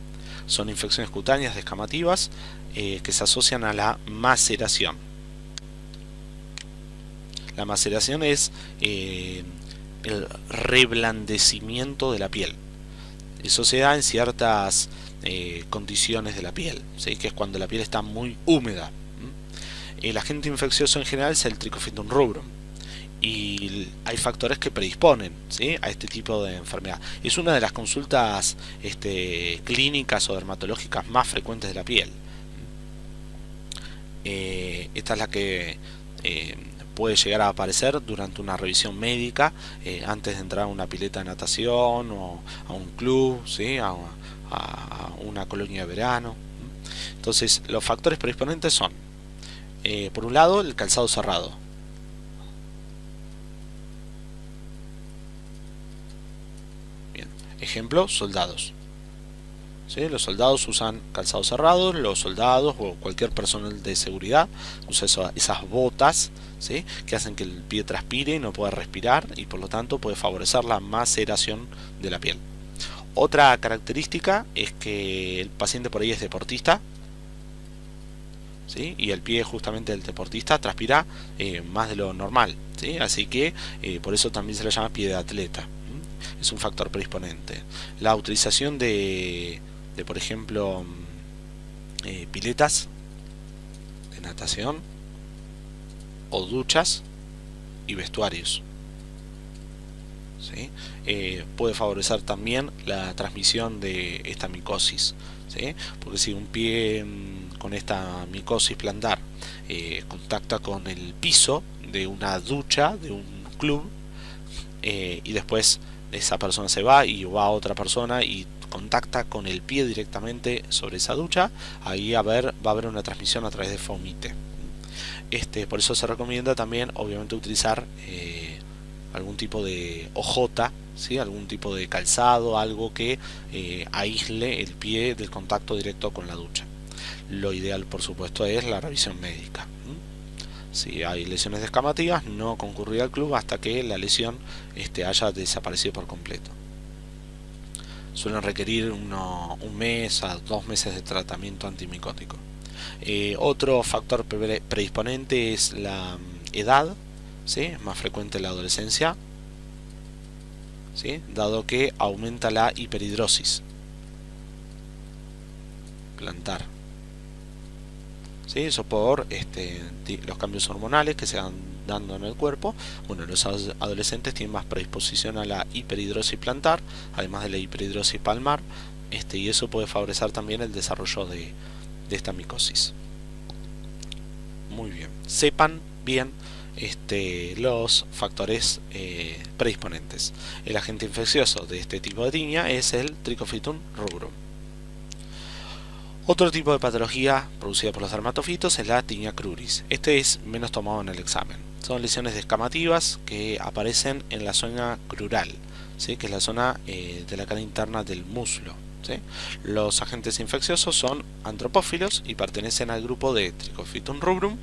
B: Son infecciones cutáneas descamativas que se asocian a la maceración. La maceración es el reblandecimiento de la piel. Eso se da en ciertas condiciones de la piel, ¿sí? Que es cuando la piel está muy húmeda. El agente infeccioso en general es el Trichophytum rubrum, y hay factores que predisponen, ¿sí? A este tipo de enfermedad. Es una de las consultas clínicas o dermatológicas más frecuentes de la piel. Esta es la que puede llegar a aparecer durante una revisión médica antes de entrar a una pileta de natación o a un club, ¿sí? a una colonia de verano. Entonces los factores predisponentes son por un lado el calzado cerrado. Bien. Ejemplo, soldados. ¿Sí? Los soldados usan calzado cerrado, los soldados o cualquier personal de seguridad usa esas botas, ¿sí? Que hacen que el pie transpire y no pueda respirar, y por lo tanto puede favorecer la maceración de la piel. Otra característica es que el paciente por ahí es deportista, ¿sí? Y el pie justamente del deportista transpira más de lo normal, ¿sí? Así que por eso también se le llama pie de atleta. Es un factor predisponente. La utilización de por ejemplo piletas de natación o duchas y vestuarios, ¿sí? Puede favorecer también la transmisión de esta micosis, ¿sí? Porque si un pie con esta micosis plantar contacta con el piso de una ducha de un club y después esa persona se va y va a otra persona y contacta con el pie directamente sobre esa ducha, ahí va a haber una transmisión a través de fomite. Por eso se recomienda también obviamente utilizar algún tipo de hojota, ¿sí? Algún tipo de calzado, algo que aísle el pie del contacto directo con la ducha. Lo ideal por supuesto es la revisión médica. Si hay lesiones descamativas, no concurrir al club hasta que la lesión haya desaparecido por completo. Suelen requerir un mes a 2 meses de tratamiento antimicótico. Otro factor predisponente es la edad, ¿sí? Es más frecuente en la adolescencia, ¿sí? Dado que aumenta la hiperhidrosis plantar. ¿sí? Eso por los cambios hormonales que se van dando en el cuerpo. Bueno, los adolescentes tienen más predisposición a la hiperhidrosis plantar, además de la hiperhidrosis palmar, y eso puede favorecer también el desarrollo de esta micosis. Muy bien, sepan bien los factores predisponentes. El agente infeccioso de este tipo de tiña es el Trichophytum rubrum. Otro tipo de patología producida por los dermatofitos es la tiña cruris. Este es menos tomado en el examen. Son lesiones descamativas que aparecen en la zona crural, ¿sí? Que es la zona de la cara interna del muslo, ¿sí? Los agentes infecciosos son antropófilos y pertenecen al grupo de Trichophytum rubrum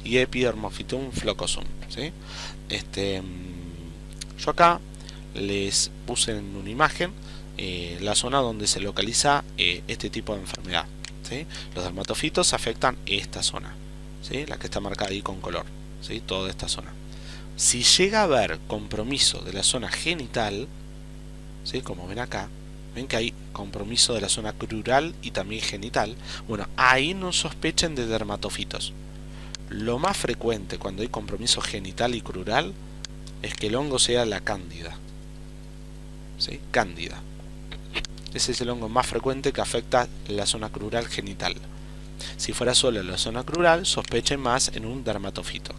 B: y Epidermophytum flocosum, ¿sí? Yo acá les puse en una imagen la zona donde se localiza este tipo de enfermedad, ¿sí? Los dermatofitos afectan esta zona, ¿sí? La que está marcada ahí con color, ¿sí? Toda esta zona. Si llega a haber compromiso de la zona genital, ¿sí? Como ven acá, ven que hay compromiso de la zona crural y también genital. Bueno, ahí no sospechen de dermatofitos. Lo más frecuente cuando hay compromiso genital y crural es que el hongo sea la cándida, ¿sí? Cándida. Ese es el hongo más frecuente que afecta la zona crural genital. Si fuera solo la zona crural, sospechen más en un dermatofito.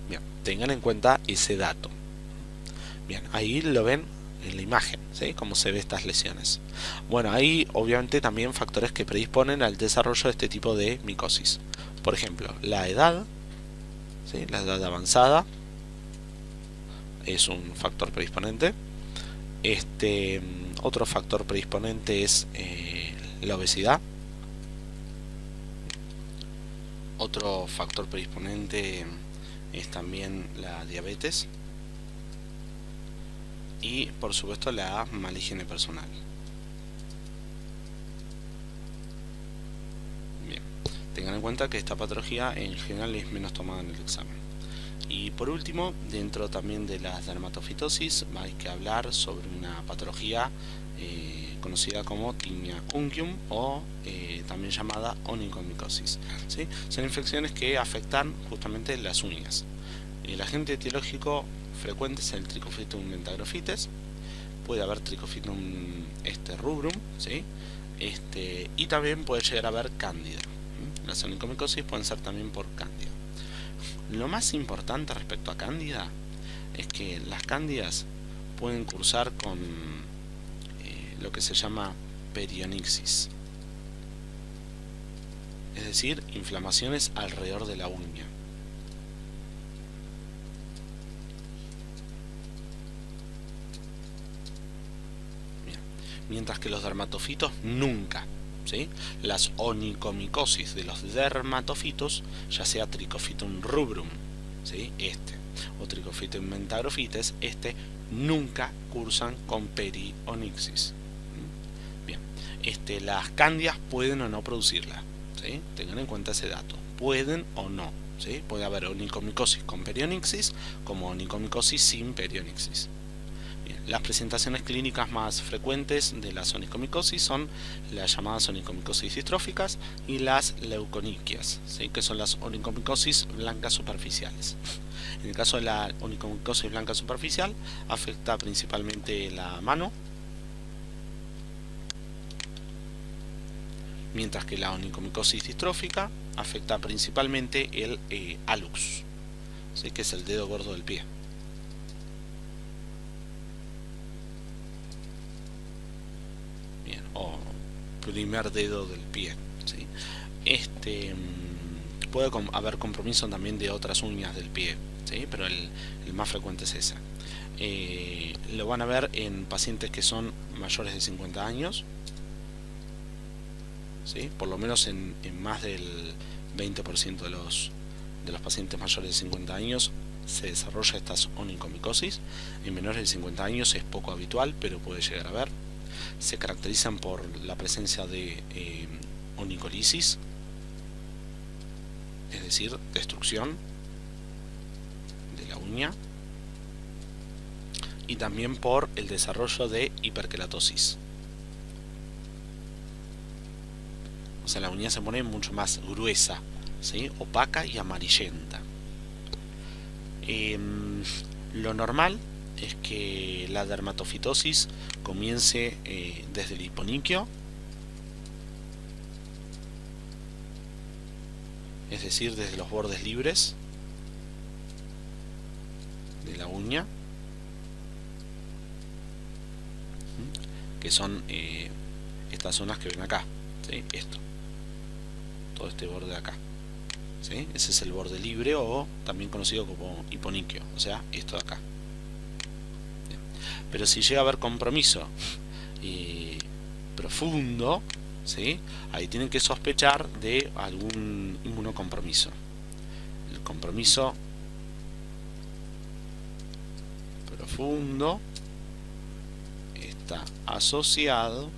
B: Bien, tengan en cuenta ese dato. Bien, ahí lo ven en la imagen, ¿sí? Cómo se ve estas lesiones. Bueno, hay obviamente también factores que predisponen al desarrollo de este tipo de micosis. Por ejemplo, la edad, ¿sí? La edad avanzada es un factor predisponente. Otro factor predisponente es la obesidad. Otro factor predisponente es también la diabetes y por supuesto la mala higiene personal. Bien, tengan en cuenta que esta patología en general es menos tomada en el examen. Y por último, dentro también de la dermatofitosis hay que hablar sobre una patología conocida como tinea unguium o también llamada onicomicosis, ¿sí? Son infecciones que afectan justamente las uñas. El agente etiológico frecuente es el Trichophytum mentagrophytes, puede haber Trichophytum rubrum, ¿sí? Y también puede llegar a haber cándida. Las onicomicosis pueden ser también por cándida. Lo más importante respecto a cándida es que las cándidas pueden cursar con lo que se llama perionixis, es decir, inflamaciones alrededor de la uña. Bien. Mientras que los dermatofitos nunca, ¿sí? Las onicomicosis de los dermatofitos, ya sea Trichophytum rubrum, ¿sí? O Trichophytum mentagrophytes, nunca cursan con perionixis. Bien, las cándidas pueden o no producirla, ¿sí? Tengan en cuenta ese dato, pueden o no, ¿sí? Puede haber onicomicosis con perionixis como onicomicosis sin perionixis. Bien, las presentaciones clínicas más frecuentes de las onicomicosis son las llamadas onicomicosis distróficas y las leuconiquias, ¿sí? Que son las onicomicosis blancas superficiales. En el caso de la onicomicosis blanca superficial afecta principalmente la mano, mientras que la onicomicosis distrófica afecta principalmente el hallux, ¿sí? Que es el dedo gordo del pie. Bien, o primer dedo del pie, ¿sí? Puede haber compromiso también de otras uñas del pie, ¿sí? Pero el más frecuente es ese. Lo van a ver en pacientes que son mayores de 50 años, ¿sí? Por lo menos en más del 20% de los pacientes mayores de 50 años se desarrolla estas onicomicosis. En menores de 50 años es poco habitual, pero puede llegar a haber. Se caracterizan por la presencia de onicolisis, es decir, destrucción de la uña, y también por el desarrollo de hiperkeratosis. o sea, la uña se pone mucho más gruesa, ¿sí? Opaca y amarillenta. Lo normal es que la dermatofitosis comience desde el hiponiquio, es decir, desde los bordes libres de la uña, que son estas zonas que ven acá, ¿sí? Esto, todo este borde de acá, ¿sí? Ese es el borde libre, o también conocido como hiponiquio, o sea, esto de acá. Bien. Pero si llega a haber compromiso profundo, ¿sí? Ahí tienen que sospechar de algún inmunocompromiso. El compromiso profundo está asociado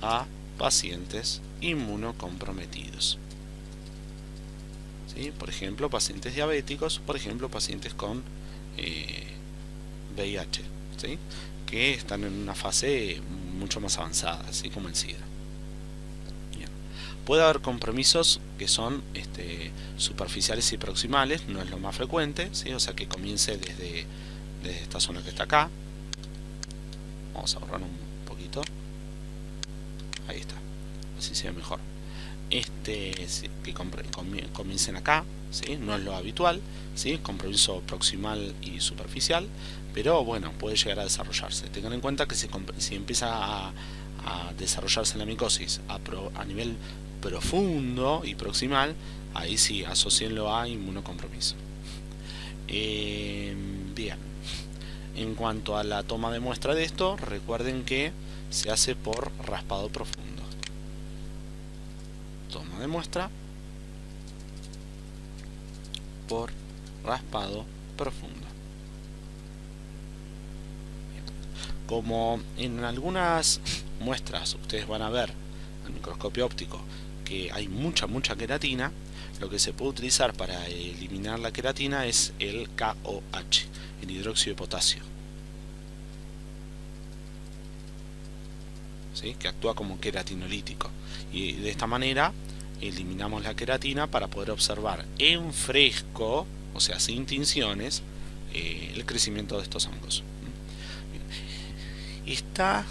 B: a pacientes inmunocomprometidos, ¿sí? Por ejemplo, pacientes diabéticos, por ejemplo, pacientes con VIH, ¿sí? Que están en una fase mucho más avanzada, así como el SIDA. Bien. Puede haber compromisos que son superficiales y proximales, no es lo más frecuente, ¿sí? O sea, que comience desde esta zona que está acá. Vamos a ahorrar un poquito. Ahí está, así se ve mejor. Que comiencen acá, ¿sí? No es lo habitual, ¿sí? Compromiso proximal y superficial, pero bueno, puede llegar a desarrollarse. Tengan en cuenta que si empieza a desarrollarse la micosis a nivel profundo y proximal, ahí sí, asocienlo a inmunocompromiso. Bien, en cuanto a la toma de muestra de esto, recuerden que se hace por raspado profundo. Toma de muestra por raspado profundo. Como en algunas muestras ustedes van a ver al microscopio óptico que hay mucha queratina, lo que se puede utilizar para eliminar la queratina es el KOH, el hidróxido de potasio, ¿sí? Que actúa como queratinolítico, y de esta manera eliminamos la queratina para poder observar en fresco, o sea sin tinciones, el crecimiento de estos hongos. Está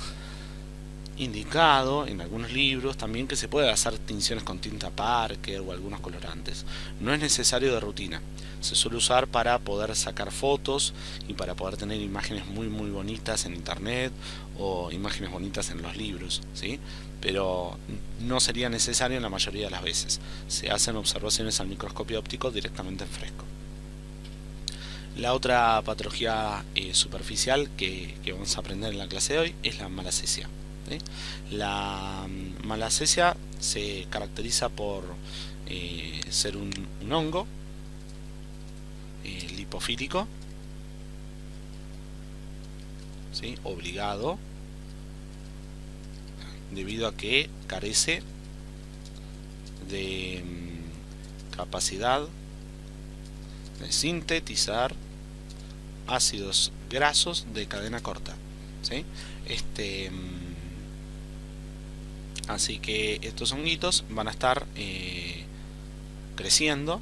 B: indicado en algunos libros también que se puede hacer tinciones con tinta Parker o algunos colorantes. No es necesario de rutina, se suele usar para poder sacar fotos y para poder tener imágenes muy bonitas en internet o imágenes bonitas en los libros, ¿sí? Pero no sería necesario en la mayoría de las veces. Se hacen observaciones al microscopio óptico directamente en fresco. La otra patología superficial que vamos a aprender en la clase de hoy es la malacesia, ¿sí? La malacesia se caracteriza por ser un hongo lipofílico, ¿sí? Obligado, debido a que carece de capacidad de sintetizar ácidos grasos de cadena corta, ¿sí? Así que estos honguitos van a estar creciendo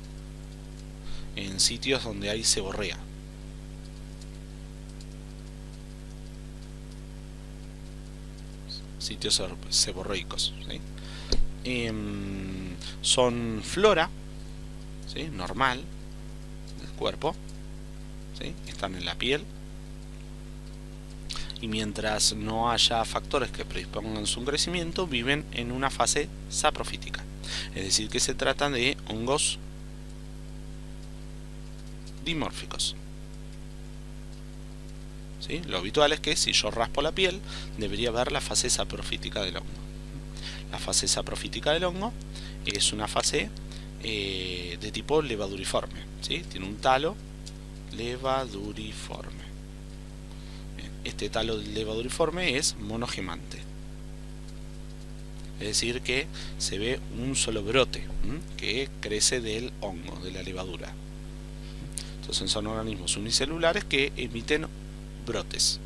B: en sitios donde hay seborrea. Sitios seborreicos, ¿sí? Son flora, ¿sí? Normal del cuerpo, ¿sí? Están en la piel, y mientras no haya factores que predispongan su crecimiento, viven en una fase saprofítica, es decir, que se trata de hongos dimórficos, ¿sí? Lo habitual es que si yo raspo la piel, debería ver la fase saprofítica del hongo. La fase saprofítica del hongo es una fase de tipo levaduriforme, ¿sí? Tiene un talo levaduriforme. Este talo levaduriforme es monogemante, es decir, que se ve un solo brote que crece del hongo, de la levadura. Entonces son organismos unicelulares que emiten brotes.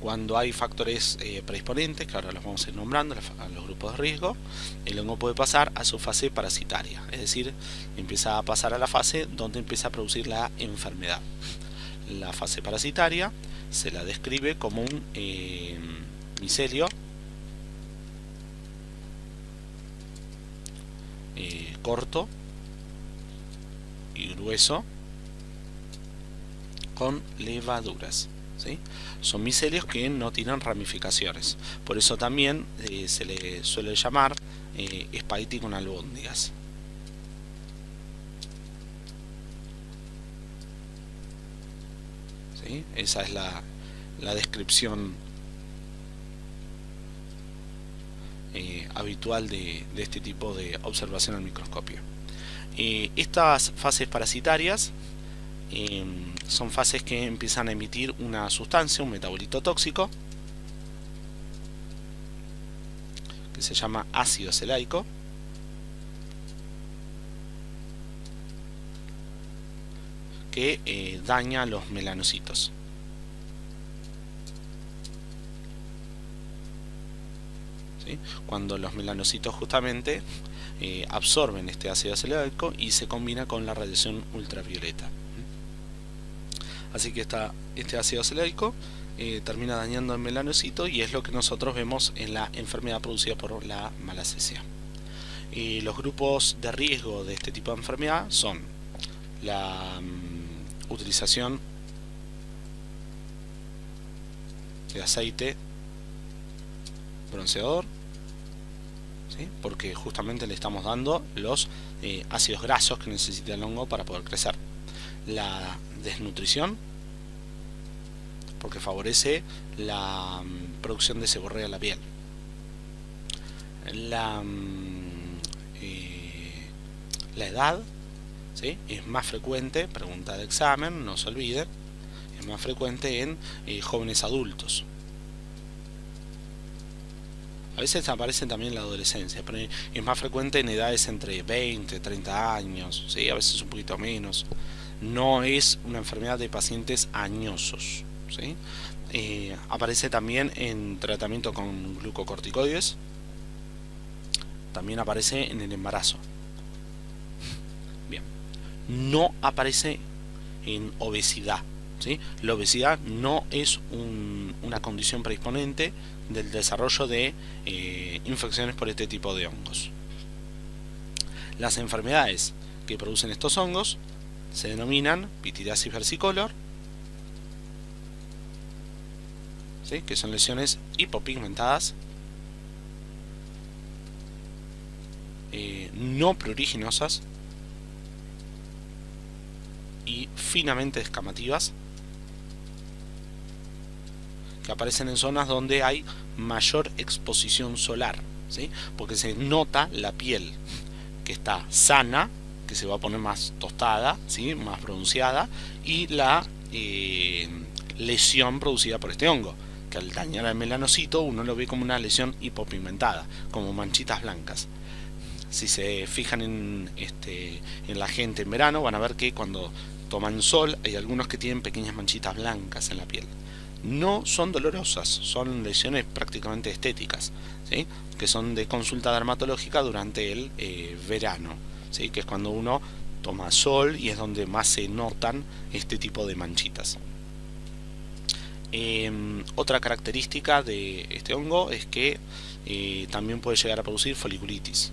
B: Cuando hay factores predisponentes, que ahora los vamos a ir nombrando, a los grupos de riesgo, el hongo puede pasar a su fase parasitaria, es decir, empieza a pasar a la fase donde empieza a producir la enfermedad. La fase parasitaria se la describe como un micelio corto y grueso con levaduras, ¿sí? Son micelios que no tienen ramificaciones, por eso también se le suele llamar espagueti con albóndigas. ¿Sí? Esa es la descripción habitual de este tipo de observación al microscopio. Estas fases parasitarias son fases que empiezan a emitir una sustancia, un metabolito tóxico, que se llama ácido acelaico, que daña los melanocitos. ¿Sí? Cuando los melanocitos justamente absorben este ácido acelaico y se combina con la radiación ultravioleta. Así que este ácido acelaico termina dañando el melanocito y es lo que nosotros vemos en la enfermedad producida por la malacesia. Los grupos de riesgo de este tipo de enfermedad son la utilización de aceite bronceador, ¿sí? Porque justamente le estamos dando los ácidos grasos que necesita el hongo para poder crecer. La desnutrición, porque favorece la producción de seborrea en la piel. La edad, ¿sí? Es más frecuente, pregunta de examen, no se olviden, es más frecuente en jóvenes adultos. A veces aparece también en la adolescencia, pero es más frecuente en edades entre 20, 30 años, ¿sí? A veces un poquito menos. No es una enfermedad de pacientes añosos, ¿sí? Aparece también en tratamiento con glucocorticoides. También aparece en el embarazo. Bien. No aparece en obesidad, ¿sí? La obesidad no es una condición predisponente del desarrollo de infecciones por este tipo de hongos. Las enfermedades que producen estos hongos se denominan pityriasis versicolor, ¿sí? Que son lesiones hipopigmentadas, no pruriginosas y finamente escamativas, que aparecen en zonas donde hay mayor exposición solar, ¿sí? Porque se nota la piel que está sana, que se va a poner más tostada, ¿sí? Más bronceada, y la lesión producida por este hongo, que al dañar al melanocito uno lo ve como una lesión hipopigmentada, como manchitas blancas. Si se fijan en la gente en verano, van a ver que cuando toman sol hay algunos que tienen pequeñas manchitas blancas en la piel. No son dolorosas, son lesiones prácticamente estéticas, ¿sí? Que son de consulta dermatológica durante el verano, ¿sí? Que es cuando uno toma sol y es donde más se notan este tipo de manchitas. Otra característica de este hongo es que también puede llegar a producir foliculitis.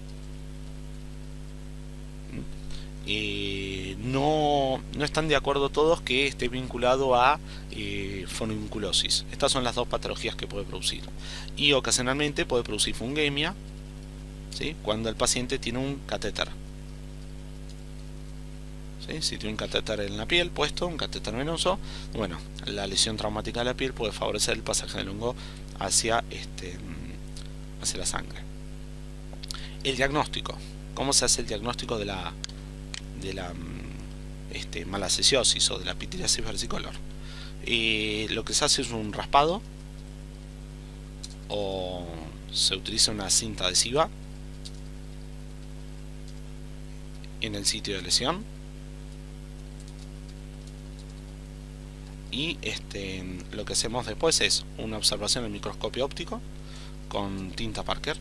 B: No están de acuerdo todos que esté vinculado a fonunculosis. Estas son las dos patologías que puede producir. Y ocasionalmente puede producir fungemia, ¿sí? Cuando el paciente tiene un catéter. ¿Sí? Si tiene un catéter en la piel puesto, un catéter venoso, bueno, la lesión traumática de la piel puede favorecer el pasaje del hongo hacia la sangre. El diagnóstico. ¿Cómo se hace el diagnóstico de la malacesiosis o de la pityriasis versicolor? Lo que se hace es un raspado, o se utiliza una cinta adhesiva en el sitio de lesión, y lo que hacemos después es una observación en microscopio óptico con tinta Parker.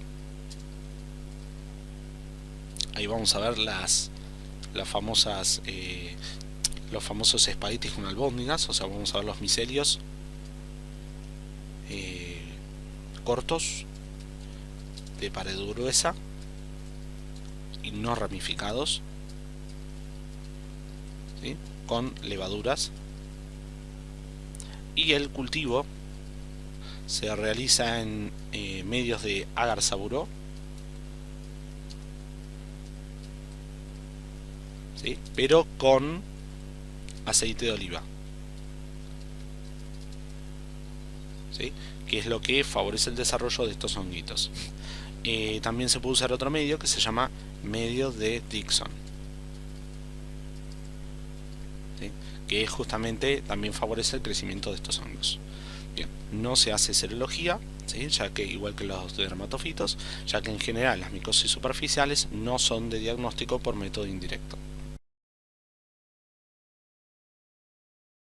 B: Ahí vamos a ver las famosas los famosos espaguetis con albóndigas, o sea, vamos a ver los micelios cortos de pared gruesa y no ramificados, ¿sí? Con levaduras, y el cultivo se realiza en medios de agar saburó, ¿sí? Pero con aceite de oliva, ¿sí? Que es lo que favorece el desarrollo de estos honguitos. También se puede usar otro medio que se llama medio de Dixon, ¿sí? Que justamente también favorece el crecimiento de estos hongos. Bien, no se hace serología, ¿sí? Ya que igual que los dermatofitos, ya que en general las micosis superficiales no son de diagnóstico por método indirecto.